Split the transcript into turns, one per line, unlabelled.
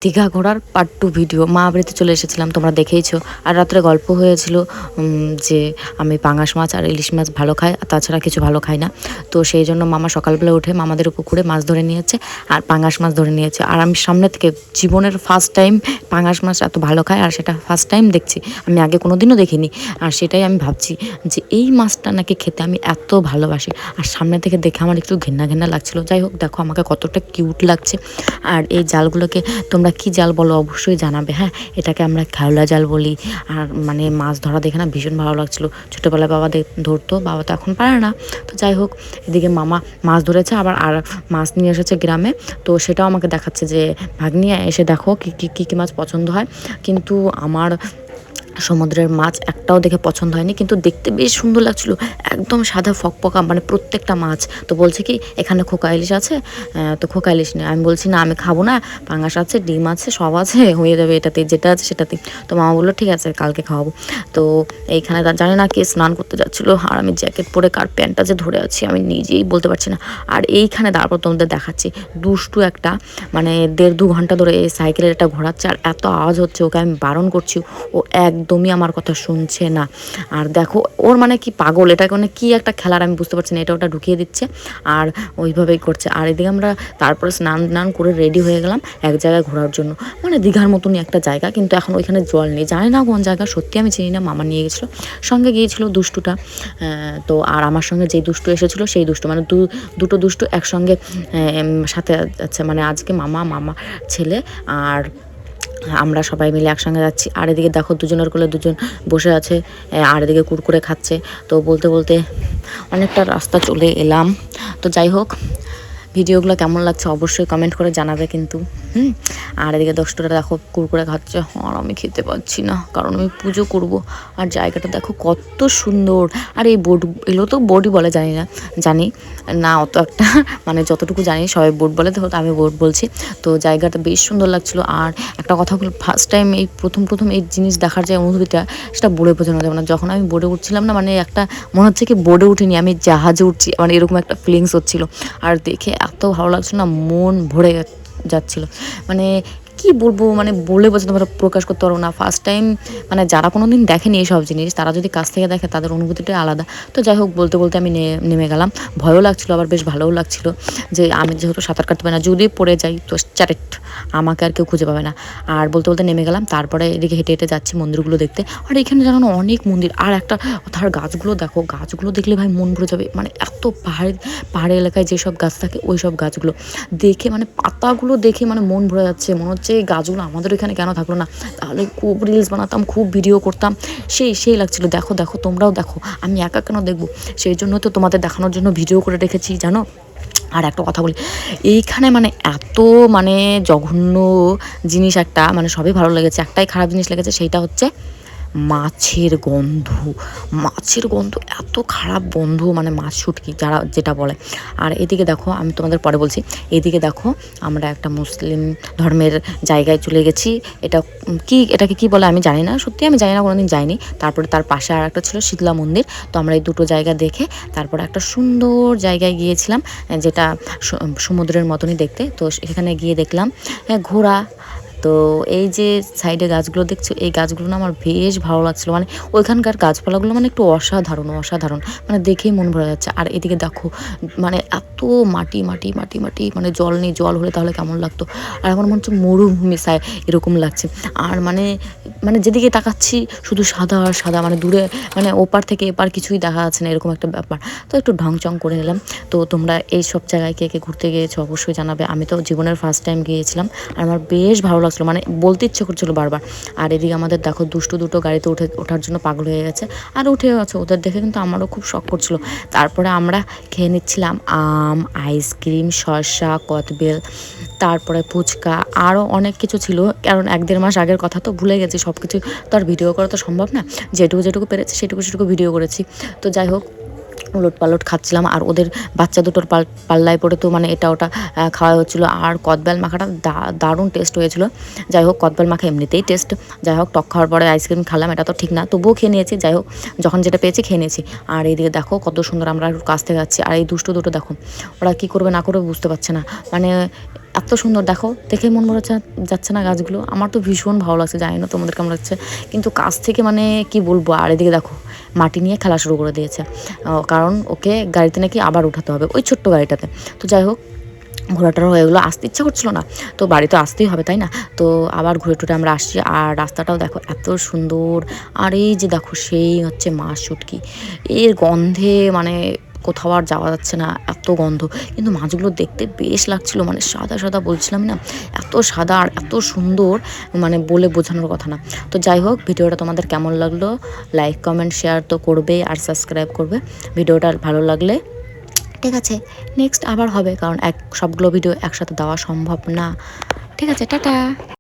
দীঘা ঘোরার part 2 video. মায়াবাড়িতে চলে এসেছিলাম, তোমরা দেখেইছো। আর রাত্রে গল্প হয়েছিল যে আমি পাঙাশ মাছ আর ইলিশ মাছ ভালো খাই, আর তাছাড়া কিছু ভালো খাই না। তো সেই জন্য মামা সকালবেলা উঠে মামাদের পুকুরে মাছ ধরে নিয়েছে আর পাঙাশ মাছ ধরে নিয়েছে। আর আমি সামনে থেকে জীবনের ফার্স্ট টাইম পাঙাশ মাছ এত ভালো খাই, আর সেটা ফার্স্ট টাইম দেখছি। আমি আগে কোনো দিনও দেখিনি। আর সেটাই আমি ভাবছি যে এই মাছটা নাকি খেতে আমি এত ভালোবাসি। আর সামনে থেকে দেখে আমার একটু ঘেন্না ঘেন্না লাগছিল। যাই হোক, দেখো আমাকে কতটা কিউট লাগছে। আর এই জালগুলোকে তোমরা কি জাল বলো অবশ্যই জানাবে। হ্যাঁ, এটাকে আমরা খেওলা জাল বলি। আর মানে মাছ ধরা দেখে না ভীষণ ভালো লাগছিল। ছোটোবেলায় বাবা ধরতো, বাবা তো এখন পারে না। তো যাই হোক, এদিকে মামা মাছ ধরেছে, আবার আর মাছ নিয়ে এসেছে গ্রামে। তো সেটাও আমাকে দেখাচ্ছে যে ভাগ্নি এসে দেখো কী মাছ পছন্দ হয়। কিন্তু আমার সমুদ্রের মাছ একটাও দেখে পছন্দ হয়নি, কিন্তু দেখতে বেশ সুন্দর লাগছিল। একদম সাদা ফকফকা, মানে প্রত্যেকটা মাছ। তো বলছে কি এখানে খোকা ইলিশ আছে, তো খোকা ইলিশ নেই। আমি বলছি না, আমি খাবো না, পাঙাশ আছে, ডিম আছে, সব আছে, হয়ে যাবে এটাতে, যেটা আছে সেটাতেই। তো মামা বললো ঠিক আছে, কালকে খাওয়াবো। তো এইখানে জানি না কে স্নান করতে যাচ্ছিলো, আর আমি জ্যাকেট পরে কার প্যান্টটা যে ধরে আছি আমি নিজেই বলতে পারছি না। আর এইখানে তারপর তোমাদের দেখাচ্ছি দুষ্টু একটা, মানে 1.5-2 ঘন্টা ধরে এই সাইকেলের এটা ঘোরাচ্ছে, আর এত আওয়াজ হচ্ছে, ওকে আমি বারণ করছি, ও একদমই আমার কথা শুনছে না। আর দেখো ওর মানে কি পাগল, এটাকে মানে কি একটা খেলার আমি বুঝতে পারছি না, এটা ওটা ঢুকিয়ে দিচ্ছে আর ওইভাবেই করছে। আর এদিকে আমরা তারপরে স্নান করে রেডি হয়ে গেলাম এক জায়গায় ঘোরার জন্য, মানে দীঘার মতনই একটা জায়গা, কিন্তু এখন ওইখানে জল নেই, জানি না কোন জায়গা, সত্যি আমি চিনি না। মামা নিয়ে গেছিলো, সঙ্গে গিয়েছিল দুষ্টুটা। তো আর আমার সঙ্গে যেই দুষ্টু এসেছিলো সেই দুষ্টু, মানে দুটো দুষ্টু একসঙ্গে সাথে যাচ্ছে, মানে আজকে মামা ছেলে আর আমরা সবাই মিলে একসঙ্গে যাচ্ছি। আর এদিকে দেখো দুজনের কোলে দুজন বসে আছে, আর এদিকে কুরকুরে খাচ্ছে। তো বলতে বলতে অনেকটা রাস্তা চলে এলাম। তো যাই হোক, ভিডিওগুলো কেমন লাগছে অবশ্যই কমেন্ট করে জানাবে কিন্তু। আর এদিকে দশটা দেখো কুরকুরে খাচ্ছে, আর আমি খেতে পাচ্ছি না, কারণ আমি পুজো করব। আর জায়গাটা দেখো কত সুন্দর। আর এই বোট, এগুলো তো বোটই বলে, জানি না অত একটা, মানে যতটুকু জানি সবাই বোট বলে, তো আমি বোট বলছি। তো জায়গাটা বেশ সুন্দর লাগছিল। আর একটা কথা বলি, ফার্স্ট টাইম এই প্রথম এই জিনিস দেখার যে অনুভূতিটা, সেটা বোর্ডে বোঝানো যাবে না। যখন আমি বোর্ডে উঠছিলাম না, মানে একটা মনে হচ্ছে কি বোর্ডে উঠিনি, আমি জাহাজে উঠছি, মানে এরকম একটা ফিলিংস হচ্ছিল। আর দেখে এত ভালো লাগছিল না, মন ভরে যাচ্ছিল। মানে কি বলবো, মানে বলে বোঝাতে পারবো, প্রকাশ করতে পারবো না। ফার্স্ট টাইম, মানে যারা কোনো দিন দেখেনি এইসব জিনিস, তারা যদি কাছ থেকে দেখে তাদের অনুভূতিটাই আলাদা। তো যাই হোক, বলতে বলতে আমি নেমে গেলাম। ভয়ও লাগছিলো, আবার বেশ ভালোও লাগছিলো যে আমি যেহেতু সাঁতার কাটতে পারি না, যদি পড়ে যাই তো চ্যারেট, আমাকে আর কেউ খুঁজে পাবে না। আর বলতে বলতে নেমে গেলাম। তারপরে এদিকে হেঁটে হেঁটে যাচ্ছি মন্দিরগুলো দেখতে। আর এখানে জানো না অনেক মন্দির, আর একটা তার গাছগুলো দেখো, গাছগুলো দেখলে ভাই মন ভরে যাবে। মানে এত পাহাড়ি এলাকায় যেসব গাছ থাকে ওই সব গাছগুলো দেখে, মানে পাতাগুলো দেখে মানে মন ভরে যাচ্ছে, মনে হচ্ছে এই গাছগুলো আমাদের এখানে কেন থাকলো না, তাহলে খুব রিলস বানাতাম, খুব ভিডিও করতাম, সেই লাগছিল। দেখো তোমরাও দেখো, আমি একা কেন দেখবো, সেই জন্য তো তোমাদের দেখানোর জন্য ভিডিও করে রেখেছি জানো। আর একটা কথা বলি, এইখানে মানে এত মানে জঘন্য জিনিস একটা, মানে সবই ভালো লেগেছে, একটাই খারাপ জিনিস লেগেছে, সেইটা হচ্ছে মাছের গন্ধ এত খারাপ গন্ধ, মানে মাছ শুটকি যারা যেটা বলে। আর এদিকে দেখো, আমি তোমাদের পরে বলছি, এদিকে দেখো আমরা একটা মুসলিম ধর্মের জায়গায় চলে গেছি। এটাকে কি বলে আমি জানি না, সত্যি আমি জানি না, কোনোদিন যাইনি। তারপরে তার পাশে আর একটা ছিল শীতলা মন্দির। তো আমরা এই দুটো জায়গা দেখে তারপরে একটা সুন্দর জায়গায় গিয়েছিলাম, যেটা সমুদ্রের মতনই দেখতে। তো এখানে গিয়ে দেখলাম ঘোড়া। তো এই যে সাইডে গাছগুলো দেখছো, এই গাছগুলো না আমার বেশ ভালো লাগছিলো, মানে ওইখানকার গাছপালাগুলো মানে একটু অসাধারণ, মানে দেখেই মন ভরে যাচ্ছে। আর এদিকে দেখো, মানে এত মাটি, মানে জল নেই, জল হলে তাহলে কেমন লাগতো। আর আমার মনে হচ্ছে মরুভূমি এরকম লাগছে। আর মানে যেদিকে তাকাচ্ছি শুধু সাদা আর সাদা, মানে দূরে, মানে ওপার থেকে এপার কিছুই দেখা যাচ্ছে না, এরকম একটা ব্যাপার। তো একটু ঢংচং করে নিলাম। তো তোমরা এই সব জায়গায় কে কে ঘুরতে গিয়েছো অবশ্যই জানাবে। আমি তো জীবনের ফার্স্ট টাইম গিয়েছিলাম, আর আমার বেশ ভালো লাগছিলো, মানে বলতে ইচ্ছে করছিলো বারবার। আর এদিকে আমাদের দেখো দুষ্টু দুটো গাড়িতে ওঠার জন্য পাগল হয়ে গেছে, আর উঠে গেছে। ওদের দেখে কিন্তু আমারও খুব শখ করছিলো। তারপরে আমরা খেয়ে নিচ্ছিলাম আম, আইসক্রিম, শসা, কদবেল, তারপরে ফুচকা, আরও অনেক কিছু ছিল। কারণ 1-1.5 মাস আগের কথা, তো ভুলে গেছি সব কিছু, তো আর ভিডিও করা তো সম্ভব না। যেটুকু পেরেছি সেটুকু ভিডিও করেছি। তো যাই হোক, উলটপালট খাচ্ছিলাম। আর ওদের বাচ্চা দুটোর পাল্লায় পড়ে তো মানে এটা ওটা খাওয়া হচ্ছিলো। আর কদবেল মাখাটা দারুণ টেস্ট হয়েছিল। যাই হোক, কদবেল মাখা এমনিতেই টেস্ট। যাই হোক, টক খাওয়ার পরে আইসক্রিম খেলাম, এটা তো ঠিক না, তবুও খেয়ে নিয়েছি। যাই হোক, যখন যেটা পেয়েছি খেয়ে নিয়েছি। আর এইদিকে দেখো কত সুন্দর আমরা কাছ থেকে যাচ্ছি। আর এই দুটো দেখো, ওরা কী করবে না করবে বুঝতে পারছে না, মানে এত সুন্দর, দেখো দেখে মন ভরা যাচ্ছে না গাছগুলো? আমার তো ভীষণ ভালো লাগছে, জানি না তোমাদের কেমন লাগছে, কিন্তু কাছ থেকে মানে কি বলবো। আর এদিকে দেখো মাটি নিয়ে খেলা শুরু করে দিয়েছে, কারণ ওকে গাড়িতে নাকি আবার উঠাতে হবে, ওই ছোট্ট গাড়িটাতে। তো যাই হোক, ঘোরাটার হয়ে গেলো, আসতে ইচ্ছা করছিল না, তো বাড়ি তো আসতেই হবে তাই না। তো আবার ঘুরে টুরে আমরা আসছি, আর রাস্তাটাও দেখো এত সুন্দর। আর এই যে দেখো সেই হচ্ছে মাছ শুটকি, এর গন্ধে মানে কোথাও আর যাওয়া যাচ্ছে না, এত গন্ধ। কিন্তু মাছগুলো দেখতে বেশ লাগছিল, মানে সাদা সাদা বলছিলাম না, এত সাদা আর এত সুন্দর, মানে বলে বোঝানোর কথা না। তো যাই হোক, ভিডিওটা তোমাদের কেমন লাগলো, লাইক কমেন্ট শেয়ার তো করবে, আর সাবস্ক্রাইব করবে ভিডিওটা ভালো লাগলে। ঠিক আছে, নেক্সট আবার হবে, কারণ সবগুলো ভিডিও একসাথে দেওয়া সম্ভব না। ঠিক আছে, টাটা।